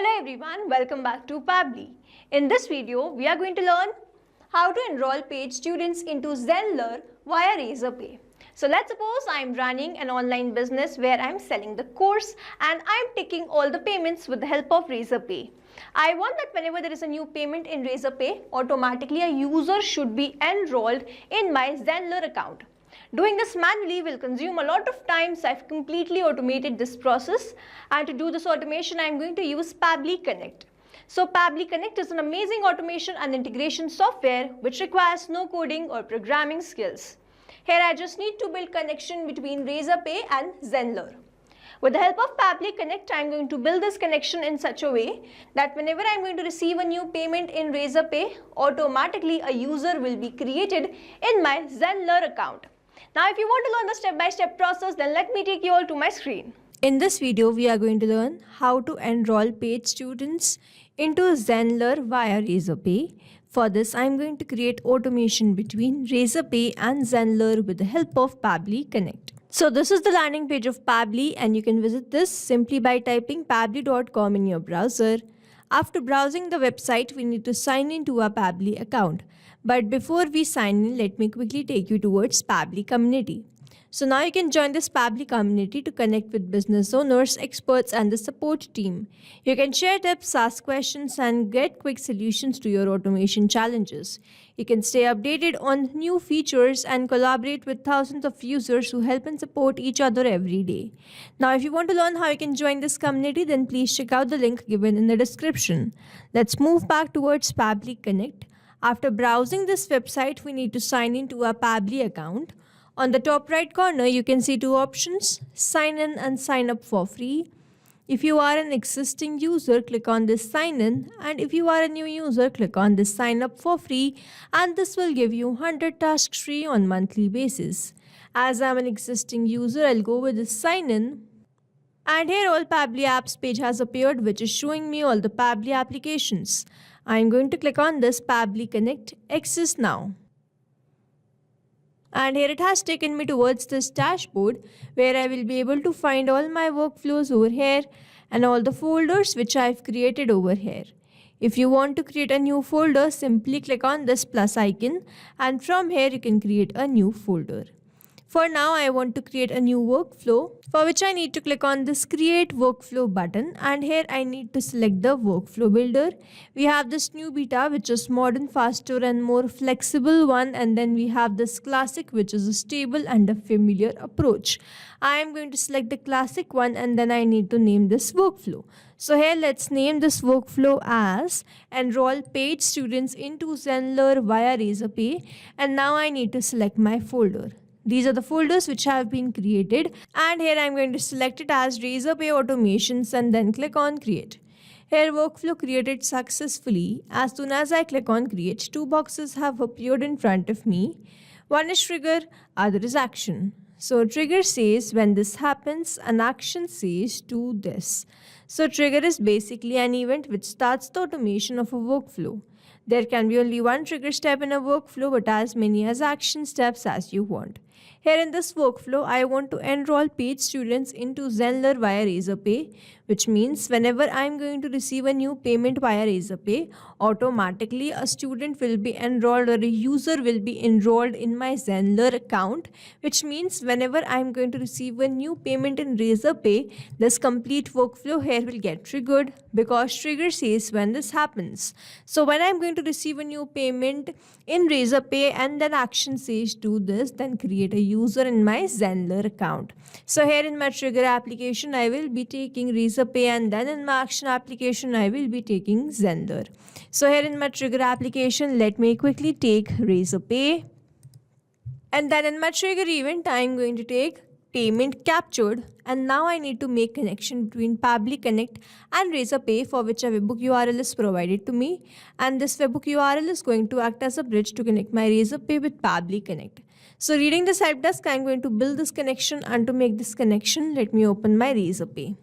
Hello everyone, welcome back to Pabbly. In this video, we are going to learn how to enroll paid students into Zenler via Razorpay. So let's suppose I'm running an online business where I'm selling the course and I'm taking all the payments with the help of Razorpay. I want that whenever there is a new payment in Razorpay, automatically a user should be enrolled in my Zenler account. Doing this manually will consume a lot of time, so I've completely automated this process, and to do this automation I'm going to use Pabbly Connect. So Pabbly Connect is an amazing automation and integration software which requires no coding or programming skills. Here I just need to build connection between Razorpay and Zenler. With the help of Pabbly Connect, I'm going to build this connection in such a way that whenever I'm going to receive a new payment in Razorpay, automatically a user will be created in my Zenler account. Now if you want to learn the step-by-step process, then let me take you all to my screen. In this video, we are going to learn how to enroll paid students into Zenler via Razorpay. For this, I am going to create automation between Razorpay and Zenler with the help of Pabbly Connect. So this is the landing page of Pabbly, and you can visit this simply by typing pabbly.com in your browser. After browsing the website, we need to sign in to our Pabbly account. But before we sign in, let me quickly take you towards Pabbly community. So now you can join this Pabbly community to connect with business owners, experts and the support team. You can share tips, ask questions and get quick solutions to your automation challenges. You can stay updated on new features and collaborate with thousands of users who help and support each other every day. Now if you want to learn how you can join this community, then please check out the link given in the description. Let's move back towards Pabbly Connect. After browsing this website, we need to sign in to our Pabbly account. On the top right corner, you can see two options, sign in and sign up for free. If you are an existing user, click on this sign in, and if you are a new user, click on this sign up for free, and this will give you 100 tasks free on monthly basis. As I'm an existing user, I'll go with this sign in. And here all Pabbly apps page has appeared, which is showing me all the Pabbly applications. I'm going to click on this Pabbly Connect Access Now. And here it has taken me towards this dashboard where I will be able to find all my workflows over here and all the folders which I've created over here. If you want to create a new folder, simply click on this plus icon, and from here you can create a new folder. For now, I want to create a new workflow, for which I need to click on this Create Workflow button, and here I need to select the workflow builder. We have this new beta, which is modern, faster and more flexible one, and then we have this classic, which is a stable and a familiar approach. I am going to select the classic one, and then I need to name this workflow. So here let's name this workflow as Enroll Paid Students into Zenler via Razorpay, and now I need to select my folder. These are the folders which have been created, and here I'm going to select it as Razorpay Automations and then click on Create. Here workflow created successfully. As soon as I click on Create, two boxes have appeared in front of me. One is Trigger, other is Action. So Trigger says when this happens, and Action says do this. So Trigger is basically an event which starts the automation of a workflow. There can be only one trigger step in a workflow, but as many as action steps as you want. Here in this workflow, I want to enroll paid students into Zenler via Razorpay, which means whenever I am going to receive a new payment via Razorpay, automatically a student will be enrolled or a user will be enrolled in my Zenler account, which means whenever I am going to receive a new payment in Razorpay, this complete workflow here will get triggered because trigger says when this happens. So when I am going to receive a new payment in Razorpay and then action says do this, then create a user in my Zenler account. So here in my trigger application, I will be taking Razorpay, and then in my action application, I will be taking Zenler. So here in my trigger application, let me quickly take Razorpay. And then in my trigger event, I am going to take payment captured, and now I need to make connection between Pabbly Connect and Razorpay, for which a webhook URL is provided to me, and this webhook URL is going to act as a bridge to connect my Razorpay with Pabbly Connect. So reading this help desk, I am going to build this connection, and to make this connection, let me open my Razorpay.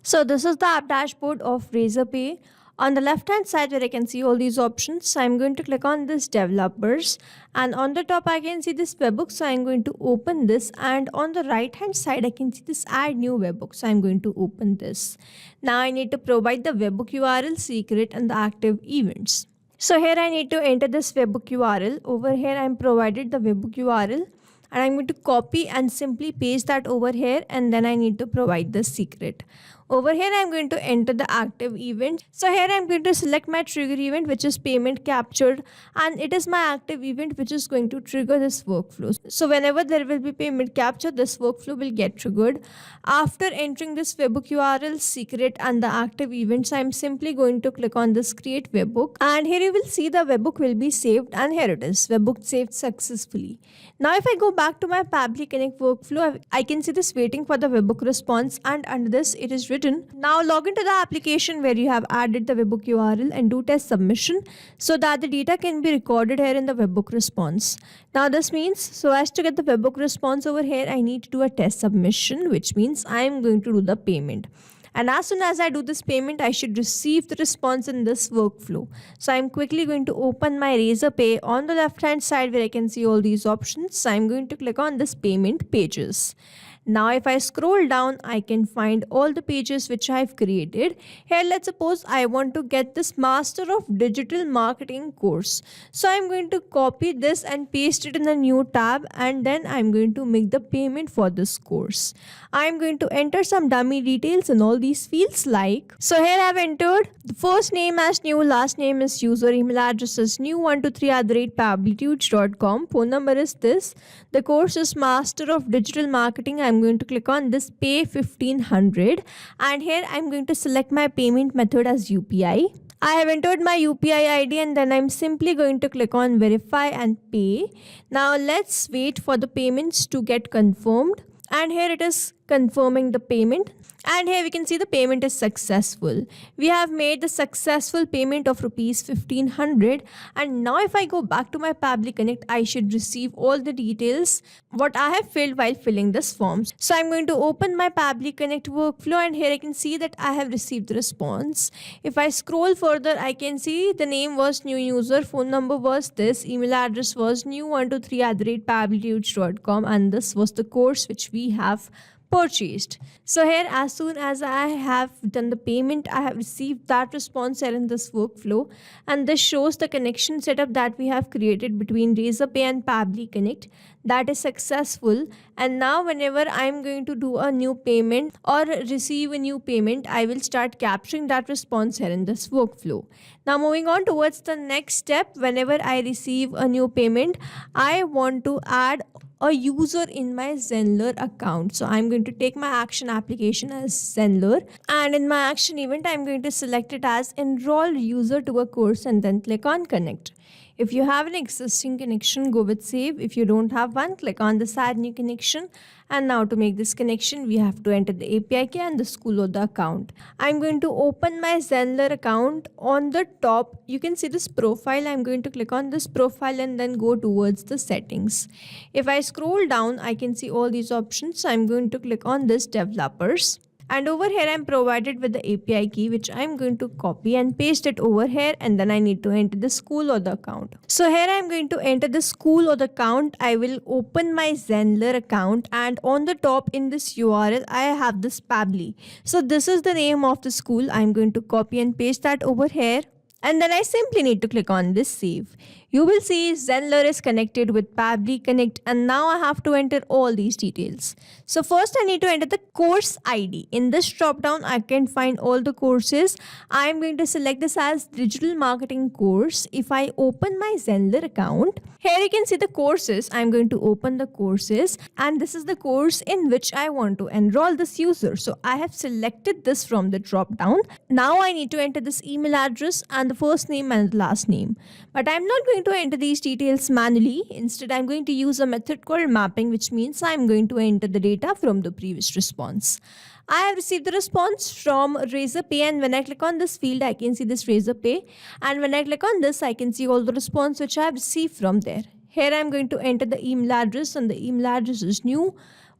So this is the app dashboard of Razorpay. On the left hand side where I can see all these options, so I'm going to click on this developers, and on the top I can see this webbook, so I'm going to open this, and on the right hand side I can see this add new webbook, so I'm going to open this. Now I need to provide the webbook URL, secret and the active events. So here I need to enter this webbook URL. Over here I'm provided the webbook URL, and I'm going to copy and simply paste that over here, and then I need to provide the secret. Over here I'm going to enter the active event. So here I'm going to select my trigger event, which is payment captured, and it is my active event which is going to trigger this workflow. So whenever there will be payment capture, this workflow will get triggered. After entering this webbook URL, secret and the active events, I'm simply going to click on this create webbook, and here you will see the webbook will be saved, and here it is, webbook saved successfully. Now if I go back to my Pabbly Connect workflow, I can see this waiting for the webbook response, and under this it is written, now log into the application where you have added the webbook URL and do test submission so that the data can be recorded here in the webbook response. Now this means, so as to get the webbook response over here, I need to do a test submission, which means I am going to do the payment. And as soon as I do this payment, I should receive the response in this workflow. So I'm quickly going to open my Razorpay. On the left hand side where I can see all these options, so I'm going to click on this payment pages. Now if I scroll down, I can find all the pages which I've created. Here let's suppose I want to get this Master of Digital Marketing course. So I'm going to copy this and paste it in a new tab, and then I'm going to make the payment for this course. I'm going to enter some dummy details in all these fields like, so here I've entered the first name as new, last name is user, email address is new123@pabblytudes.com, phone number is this, the course is Master of Digital Marketing. I'm going to click on this pay 1500, and here I'm going to select my payment method as UPI. I have entered my UPI ID, and then I'm simply going to click on verify and pay. Now let's wait for the payments to get confirmed, and here it is confirming the payment. And here we can see the payment is successful. We have made the successful payment of rupees 1500. And now if I go back to my Pabbly Connect, I should receive all the details what I have filled while filling this form. So I'm going to open my Pabbly Connect workflow, and here I can see that I have received the response. If I scroll further, I can see the name was new user, phone number was this, email address was new123@pabblytudes.com, and this was the course which we have purchased. So here as soon as I have done the payment, I have received that response here in this workflow, and this shows the connection setup that we have created between Razorpay and Pabbly Connect, that is successful. And now whenever I am going to do a new payment or receive a new payment, I will start capturing that response here in this workflow. Now moving on towards the next step, whenever I receive a new payment, I want to add a user in my Zenler account. So I'm going to take my action application as Zenler, and in my action event I'm going to select it as enroll user to a course, and then click on connect. If you have an existing connection, go with save. If you don't have one, click on this add new connection. And now to make this connection, we have to enter the API key and the school or the account. I'm going to open my Zenler account. On the top, you can see this profile. I'm going to click on this profile and then go towards the settings. If I scroll down, I can see all these options. So I'm going to click on this developers. And over here I'm provided with the API key, which I'm going to copy and paste it over here, and then I need to enter the school or the account. So here I'm going to enter the school or the account. I will open my Zenler account, and on the top in this URL I have this Pabbly. So this is the name of the school. I'm going to copy and paste that over here, and then I simply need to click on this save. You will see Zenler is connected with Pabbly Connect, and now I have to enter all these details. So first I need to enter the course ID. In this drop down I can find all the courses. I am going to select this as digital marketing course. If I open my Zenler account, here you can see the courses. I am going to open the courses, and this is the course in which I want to enroll this user. So I have selected this from the drop down. Now I need to enter this email address and the first name and the last name. But I am not going to enter these details manually. Instead, I'm going to use a method called mapping, which means I'm going to enter the data from the previous response. I have received the response from Razorpay, and when I click on this field, I can see this Razorpay. And when I click on this, I can see all the response which I have received from there. Here I'm going to enter the email address, and the email address is new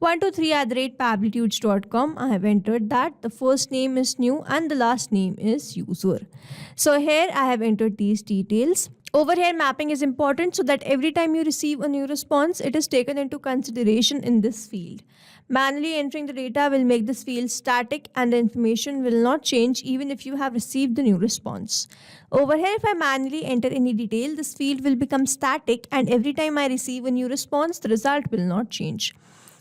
123@pabblytudes.com. I have entered that. The first name is new and the last name is user. So here I have entered these details. Over here, mapping is important so that every time you receive a new response, it is taken into consideration in this field. Manually entering the data will make this field static and the information will not change even if you have received the new response. Over here, if I manually enter any detail, this field will become static and every time I receive a new response, the result will not change.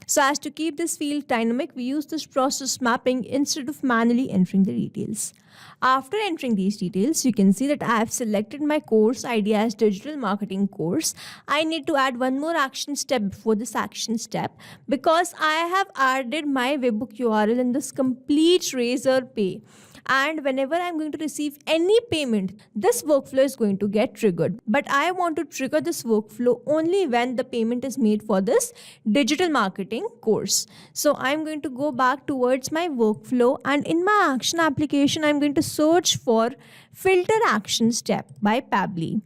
So as to keep this field dynamic, we use this process mapping instead of manually entering the details. After entering these details, you can see that I have selected my course ID as digital marketing course. I need to add one more action step before this action step because I have added my webbook URL in this complete Razorpay. And whenever I'm going to receive any payment, this workflow is going to get triggered. But I want to trigger this workflow only when the payment is made for this digital marketing course. So I'm going to go back towards my workflow, and in my action application, I'm going to search for filter action step by Pabbly.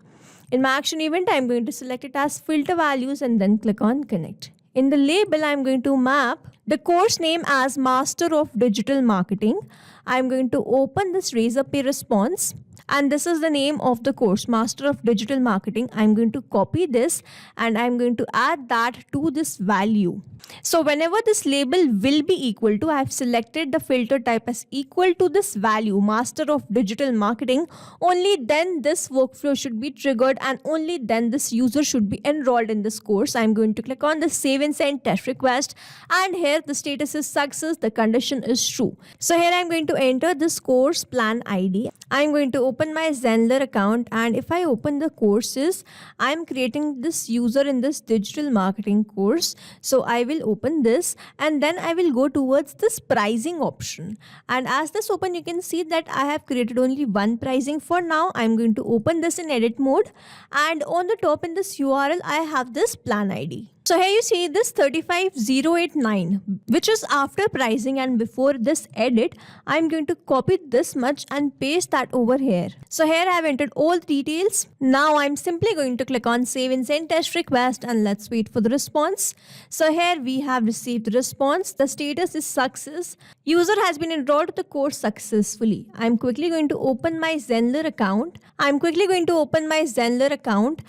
In my action event, I'm going to select it as filter values and then click on connect. In the label, I'm going to map the course name as Master of Digital Marketing. I'm going to open this Razorpay response, and this is the name of the course, Master of Digital Marketing. I'm going to copy this and I'm going to add that to this value. So whenever this label will be equal to, I've selected the filter type as equal to this value, Master of Digital Marketing, only then this workflow should be triggered and only then this user should be enrolled in this course. I'm going to click on the save and send test request, and here the status is success, the condition is true. So here I'm going to enter this course plan ID. I'm going to open my Zenler account, and if I open the courses, I'm creating this user in this digital marketing course. So I will open this and then I will go towards this pricing option, and as this open you can see that I have created only one pricing for now. I'm going to open this in edit mode, and on the top in this URL I have this plan ID. So here you see this 35089, which is after pricing, and before this edit, I'm going to copy this much and paste that over here. So here I have entered all the details. Now I'm simply going to click on save and send test request, and let's wait for the response. So here we have received the response. The status is success. User has been enrolled to the course successfully. I'm quickly going to open my Zenler account.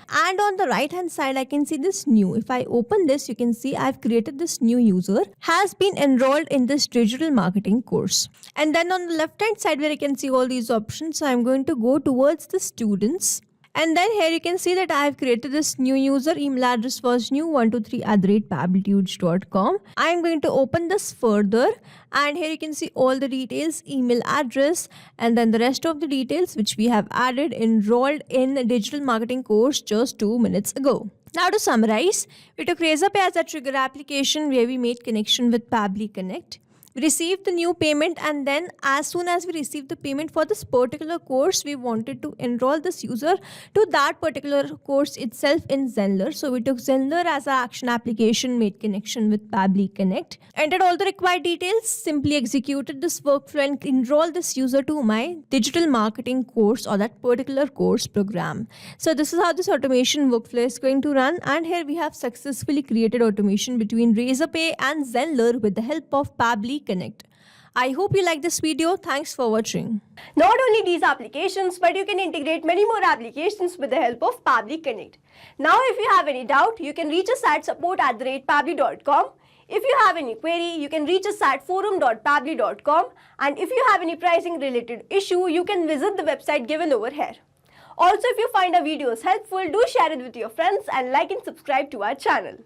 And on the right hand side I can see this new. If I open this, you can see I've created this new user has been enrolled in this digital marketing course. And then on the left hand side where I can see all these options, so I'm going to go towards the students. And then here you can see that I have created this new user. Email address was new 123@pabblytudes.com. I am going to open this further, and here you can see all the details, email address, and then the rest of the details which we have added enrolled in a digital marketing course just 2 minutes ago. Now to summarize, we took Razorpay as a trigger application where we made connection with Pabbly Connect. We received the new payment, and then as soon as we received the payment for this particular course, we wanted to enroll this user to that particular course itself in Zenler. So we took Zenler as an action application, made connection with Pabbly Connect, entered all the required details, simply executed this workflow and enrolled this user to my digital marketing course or that particular course program. So this is how this automation workflow is going to run, and here we have successfully created automation between Razorpay and Zenler with the help of Pabbly Connect. I hope you like this video. Thanks for watching. Not only these applications, but you can integrate many more applications with the help of Pabbly Connect. Now if you have any doubt, you can reach us at support@pabbly.com. If you have any query, you can reach us at forum.pabbly.com, and if you have any pricing related issue, you can visit the website given over here. Also, if you find our videos helpful, do share it with your friends and like and subscribe to our channel.